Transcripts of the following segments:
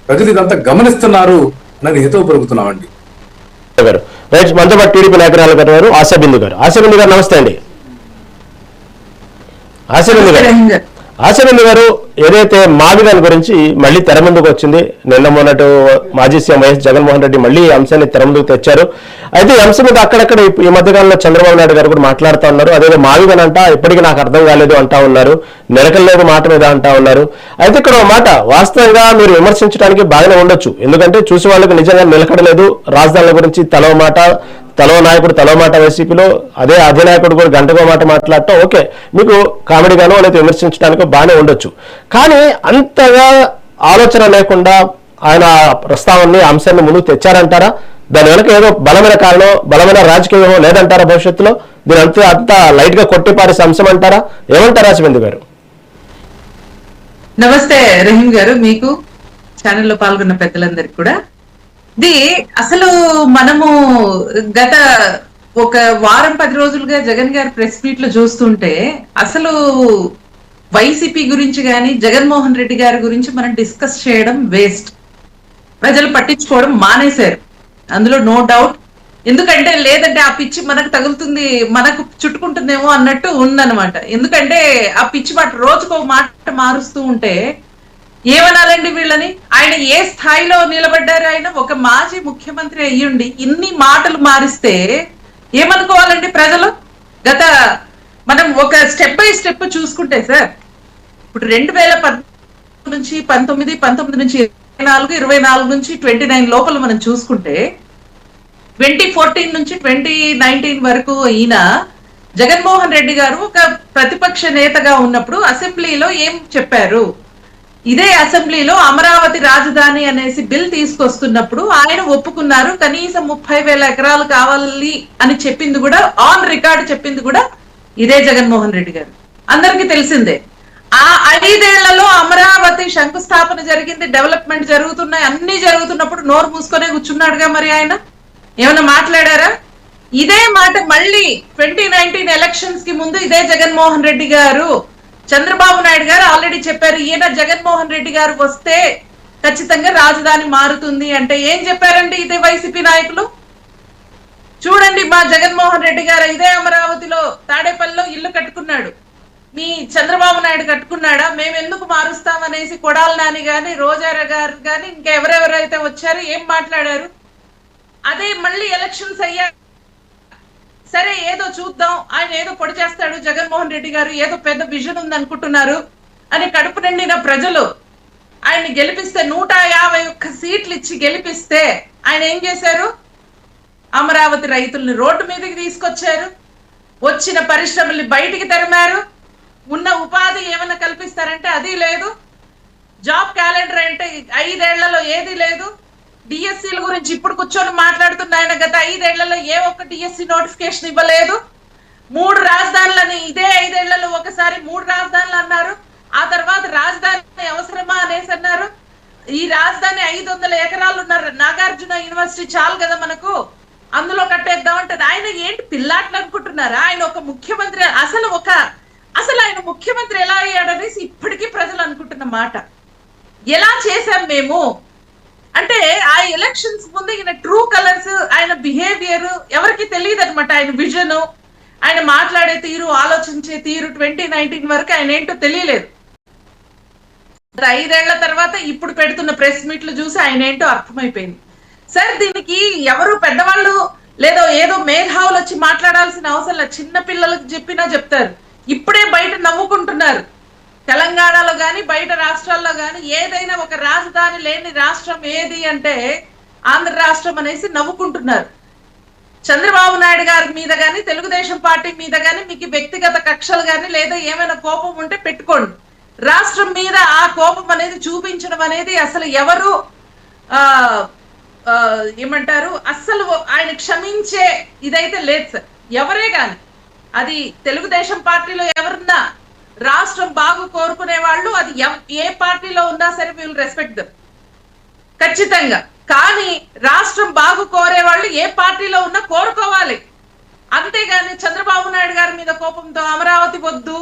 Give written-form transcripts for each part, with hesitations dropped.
ప్రజలు ఇదంతా గమనిస్తున్నారు అన్నది హితవు పలుకుతున్నామండి. రైట్, మనతో పాటు టీడీపీ నాయకురాలు గారు ఆశాబిందు గారు. ఆశాబిందు గారు నమస్తే అండి. ఆశాబిందు గారు, ఏదైతే మాదిగల గురించి మళ్ళీ తెర ముందుకు వచ్చింది, నిన్న మొన్నటి మాజీ సీఎం వైఎస్ జగన్మోహన్ రెడ్డి మళ్ళీ ఈ అంశాన్ని తెర ముందుకు తెచ్చారు. అయితే ఈ అంశం మీద అక్కడక్కడ ఈ మధ్యకాలంలో చంద్రబాబు నాయుడు గారు కూడా మాట్లాడుతూ ఉన్నారు. అదేదో మాదిగనంట ఇప్పటికీ నాకు అర్థం కాలేదు అంటా ఉన్నారు, నిలకలేదు మాట మీద అంటా ఉన్నారు. అయితే ఇక్కడ ఒక మాట, వాస్తవంగా మీరు విమర్శించడానికి బాగానే ఉండొచ్చు, ఎందుకంటే చూసే వాళ్ళకి నిజంగా నిలకడలేదు, రాజధానుల గురించి తలో మాట, తలో నాయకుడు తలో మాట వైసీపీలో, అదే అధినాయకుడు కూడా గంటకో మాట మాట్లాడటం ఓకే, మీకు కామెడీగానో లేదా విమర్శించడానికి బాగానే ఉండొచ్చు. కానీ అంతగా ఆలోచన లేకుండా ఆయన ప్రస్తావనని అంశాన్ని ముందుకు తెచ్చారంటారా? దాని వెనక ఏదో బలమైన కారణం, బలమైన రాజకీయం లేదంటారా? భవిష్యత్తులో దీని అంత లైట్ గా కొట్టిపారేసే అంశం అంటారా? ఏమంటారా ఆశాబిందు గారు? నమస్తే రహీం గారు, మీకు ఛానల్లో పాల్గొన్న పెద్దలందరికీ కూడా. అసలు మనము గత ఒక వారం 10 రోజులుగా జగన్ గారి ప్రెస్ మీట్ లో చూస్తుంటే అసలు వైసీపీ గురించి కానీ జగన్మోహన్ రెడ్డి గారి గురించి మనం డిస్కస్ చేయడం వేస్ట్. ప్రజలు పట్టించుకోవడం మానేశారు, అందులో నో డౌట్. ఎందుకంటే లేదంటే ఆ పిచ్చి మనకు తగులుతుంది, మనకు చుట్టుకుంటుందేమో అన్నట్టు ఉందన్నమాట. ఎందుకంటే ఆ పిచ్చి మాట రోజుకో మాట మారుస్తూ ఉంటే ఏమనాలండి వీళ్ళని? ఆయన ఏ స్థాయిలో నిలబడ్డారు? ఆయన ఒక మాజీ ముఖ్యమంత్రి అయ్యుండి ఇన్ని మాటలు మారిస్తే ఏమనుకోవాలండి ప్రజలు? మనం ఒక స్టెప్ బై స్టెప్ చూసుకుంటే సార్, ఇప్పుడు 2014 నుంచి 19 నుంచి 24 నుంచి 29 లోపల మనం చూసుకుంటే 2014 నుంచి 2019 వరకు ఈయన జగన్మోహన్ రెడ్డి గారు ఒక ప్రతిపక్ష నేతగా ఉన్నప్పుడు అసెంబ్లీలో ఏం చెప్పారు? ఇదే అసెంబ్లీలో అమరావతి రాజధాని అనేసి బిల్ తీసుకొస్తున్నప్పుడు ఆయన ఒప్పుకున్నారు, కనీసం 30,000 ఎకరాలు కావాలి అని చెప్పింది కూడా, ఆన్ రికార్డ్ చెప్పింది కూడా ఇదే జగన్మోహన్ రెడ్డి గారు. అందరికీ తెలిసిందే. ఆ 5 ఏళ్లలో అమరావతి శంకుస్థాపన జరిగింది, డెవలప్మెంట్ జరుగుతున్నాయి, అన్ని జరుగుతున్నప్పుడు నోరు మూసుకొనే కూర్చున్నాడుగా. మరి ఆయన ఏమైనా మాట్లాడారా? ఇదే మాట మళ్ళీ 2019 ఎలక్షన్స్ కి ముందు ఇదే జగన్మోహన్ రెడ్డి గారు, చంద్రబాబు నాయుడు గారు ఆల్రెడీ చెప్పారు, ఈయన జగన్మోహన్ రెడ్డి గారు వస్తే ఖచ్చితంగా రాజధాని మారుతుంది అంటే ఏం చెప్పారండి ఇదే వైసీపీ నాయకులు? చూడండి, మా జగన్మోహన్ రెడ్డి గారు ఇదే అమరావతిలో తాడేపల్లిలో ఇల్లు కట్టుకున్నాడు, మీ చంద్రబాబు నాయుడు కట్టుకున్నాడా? మేము ఎందుకు మారుస్తామనేసి కొడాలి నాని గాని, రోజారా గారు గాని, ఇంకెవరెవరైతే వచ్చారు ఏం మాట్లాడారు? అదే మళ్ళీ ఎలక్షన్స్ అయ్యా, సరే ఏదో చూద్దాం, ఆయన ఏదో పొడి చేస్తాడు జగన్మోహన్ రెడ్డి గారు, ఏదో పెద్ద విజన్ ఉంది అనుకుంటున్నారు అని కడుపు నిండిన ప్రజలు ఆయన్ని గెలిపిస్తే 151 సీట్లు ఇచ్చి గెలిపిస్తే ఆయన ఏం చేశారు? అమరావతి రైతుల్ని రోడ్డు మీదకి తీసుకొచ్చారు, వచ్చిన పరిశ్రమల్ని బయటికి తరిమారు, ఉన్న ఉపాధి ఏమైనా కల్పిస్తారంటే అది లేదు, జాబ్ క్యాలెండర్ అంటే 5 ఏళ్లలో ఏది లేదు. డిఎస్సీల గురించి ఇప్పుడు కూర్చొని మాట్లాడుతున్న ఆయన గత 5 ఏళ్లలో ఏ ఒక్క డిఎస్సీ నోటిఫికేషన్ ఇవ్వలేదు. 3 రాజధానులని ఇదే 5 ఏళ్లలో ఒకసారి 3 రాజధానులు అన్నారు, ఆ తర్వాత రాజధాని అవసరమా అనేసి అన్నారు. ఈ రాజధాని 500 ఎకరాలు ఉన్నారు, నాగార్జున యూనివర్సిటీ చాలు కదా మనకు, అందులో కట్టేద్దాం అంటే ఆయన ఏంటి పిల్లాట్లు అనుకుంటున్నారా? ఆయన ఒక ముఖ్యమంత్రి, అసలు ఆయన ముఖ్యమంత్రి ఎలా అయ్యాడనేసి ఇప్పటికీ ప్రజలు అనుకుంటున్న మాట. ఎలా చేశాం మేము అంటే ఆ ఎలక్షన్స్ ముందు ఈయన ట్రూ కలర్స్, ఆయన బిహేవియర్ ఎవరికి తెలియదు అనమాట. ఆయన విజన్, ఆయన మాట్లాడే తీరు, ఆలోచించే తీరు 2019 వరకు ఆయన ఏంటో తెలియలేదు. 5 ఏళ్ల తర్వాత ఇప్పుడు పెడుతున్న ప్రెస్ మీట్లు చూసి ఆయన ఏంటో అర్థమైపోయింది. సార్ దీనికి ఎవరు పెద్దవాళ్ళు లేదో ఏదో మేధావులు వచ్చి మాట్లాడాల్సిన అవసరం లేదు, చిన్న పిల్లలకు చెప్పినా చెప్తారు. ఇప్పుడే బయట నవ్వుకుంటున్నారు, తెలంగాణలో కానీ బయట రాష్ట్రాల్లో కానీ ఏదైనా ఒక రాజధాని లేని రాష్ట్రం ఏది అంటే ఆంధ్ర రాష్ట్రం అనేసి నవ్వుకుంటున్నారు. చంద్రబాబు నాయుడు గారి మీద కానీ తెలుగుదేశం పార్టీ మీద కానీ మీకు వ్యక్తిగత కక్షలు కానీ లేదా ఏమైనా కోపం ఉంటే పెట్టుకోండి, రాష్ట్రం మీద ఆ కోపం అనేది చూపించడం అనేది అసలు ఎవరు ఏమంటారు, అస్సలు ఆయన క్షమించే ఇదైతే లేదు సార్. ఎవరే కానీ, అది తెలుగుదేశం పార్టీలో ఎవరున్నా, రాష్ట్రం బాగు కోరుకునే వాళ్ళు అది ఏ పార్టీలో ఉన్నా సరే విల్ రెస్పెక్ట్ దెమ్ ఖచ్చితంగా. కానీ రాష్ట్రం బాగు కోరే వాళ్ళు ఏ పార్టీలో ఉన్నా కోరుకోవాలి, అంతేగాని చంద్రబాబు నాయుడు గారి మీద కోపంతో అమరావతి వద్దు,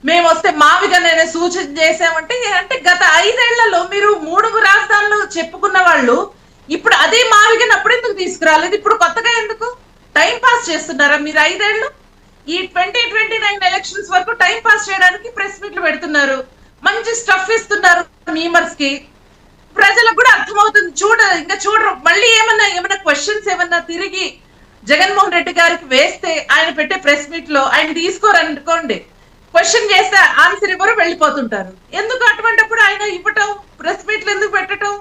మేము వస్తే మావిగా నేనే సూచన చేసామంటే అంటే గత 5 ఏళ్లలో మీరు 3 రాజధానులు చెప్పుకున్న వాళ్ళు ఇప్పుడు అదే మావిగని అప్పుడు ఎందుకు తీసుకురాలేదు? ఇప్పుడు కొత్తగా ఎందుకు టైం పాస్ చేస్తున్నారా మీరు 5 ఏళ్ళు? ఈ 2029 ఎలక్షన్స్ వరకు టైం పాస్ చేయడానికి ప్రెస్ మీట్లు పెడుతున్నారు, మంచి స్టఫ్ ఇస్తున్నారు మీమర్స్ కి. ప్రజలకు కూడా అర్థమవుతుంది, ఇంకా చూడరు. మళ్ళీ ఏమన్నా క్వశ్చన్స్ ఏమన్నా తిరిగి జగన్మోహన్ రెడ్డి గారికి వేస్తే ఆయన పెట్టే ప్రెస్ మీట్ లో ఆయన తీసుకోరనుకోండి, క్వశ్చన్ చేస్తే ఆన్సర్ ఇవ్వరు, వెళ్ళిపోతుంటారు. ఎందుకు అటువంటిప్పుడు ఆయన ఇవ్వటం, ప్రెస్ మీట్లు ఎందుకు పెట్టడం?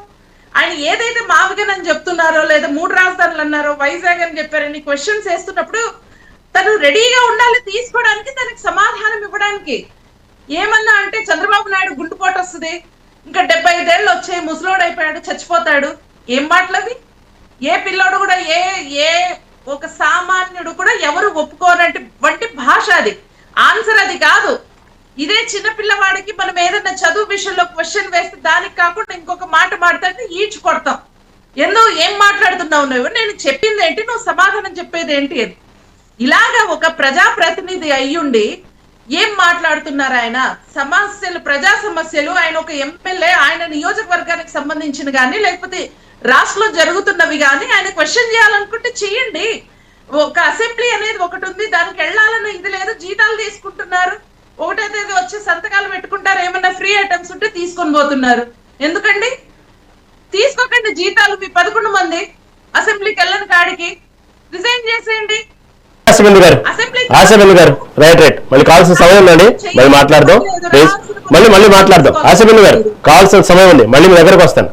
ఆయన ఏదైతే మావిగన్ అని చెప్తున్నారో లేదా 3 రాజధానులు అన్నారో వైజాగ్ అని చెప్పారని క్వశ్చన్స్ వేస్తున్నప్పుడు తను రెడీగా ఉండాలి తీసుకోవడానికి, తనకి సమాధానం ఇవ్వడానికి. ఏమన్నా అంటే చంద్రబాబు నాయుడు గుండుపోటు వస్తుంది, ఇంకా 75 ఏళ్ళు వచ్చాయి, ముసలోడు అయిపోయాడు, చచ్చిపోతాడు. ఏం మాటలవి? ఏ పిల్లోడు కూడా ఏ ఒక సామాన్యుడు కూడా ఎవరు ఒప్పుకోనట్టు వంటి భాష అది. ఆన్సర్ అది కాదు. ఇదే చిన్న పిల్లవాడికి మనం ఏదైనా చదువు విషయంలో క్వశ్చన్ వేస్తే దానికి కాకుండా ఇంకొక మాట మాట్లాడితే ఈడ్చి కొడతాం. ఏం మాట్లాడుతున్నావు నువ్వు, నేను చెప్పింది ఏంటి, నువ్వు సమాధానం చెప్పేది ఏంటి అని. ఇలాగా ఒక ప్రజాప్రతినిధి అయ్యుండి ఏం మాట్లాడుతున్నారు ఆయన? సమస్యలు, ప్రజా సమస్యలు, ఆయన ఒక ఎమ్మెల్యే, ఆయన నియోజకవర్గానికి సంబంధించిన కానీ లేకపోతే రాష్ట్రంలో జరుగుతున్నవి కానీ ఆయన క్వశ్చన్ చేయాలనుకుంటే చేయండి. ఒక అసెంబ్లీ అనేది ఒకటి ఉంది, దానికి వెళ్ళాలని ఇది లేదు, జీతాలు తీసుకుంటున్నారు. 1వ తేదీ వచ్చి సంతకాలు పెట్టుకుంటారు, ఏమన్నా ఫ్రీ ఐటమ్స్ ఉంటే తీసుకొని పోతున్నారు. ఎందుకండి? తీసుకోకండి జీతాలు. మీ 11 మంది అసెంబ్లీకి వెళ్ళని కాడికి రిజైన్ చేసేయండి. ఆశబెల్లి గారు రైట్ మళ్ళీ కావాల్సిన సమయం ఉందండి, మళ్ళీ మాట్లాడదాం ప్లీజ్. మళ్ళీ మాట్లాడదాం. ఆశబెల్లి గారు కావాల్సిన సమయం ఉంది, మళ్ళీ మీ దగ్గరకు వస్తాను.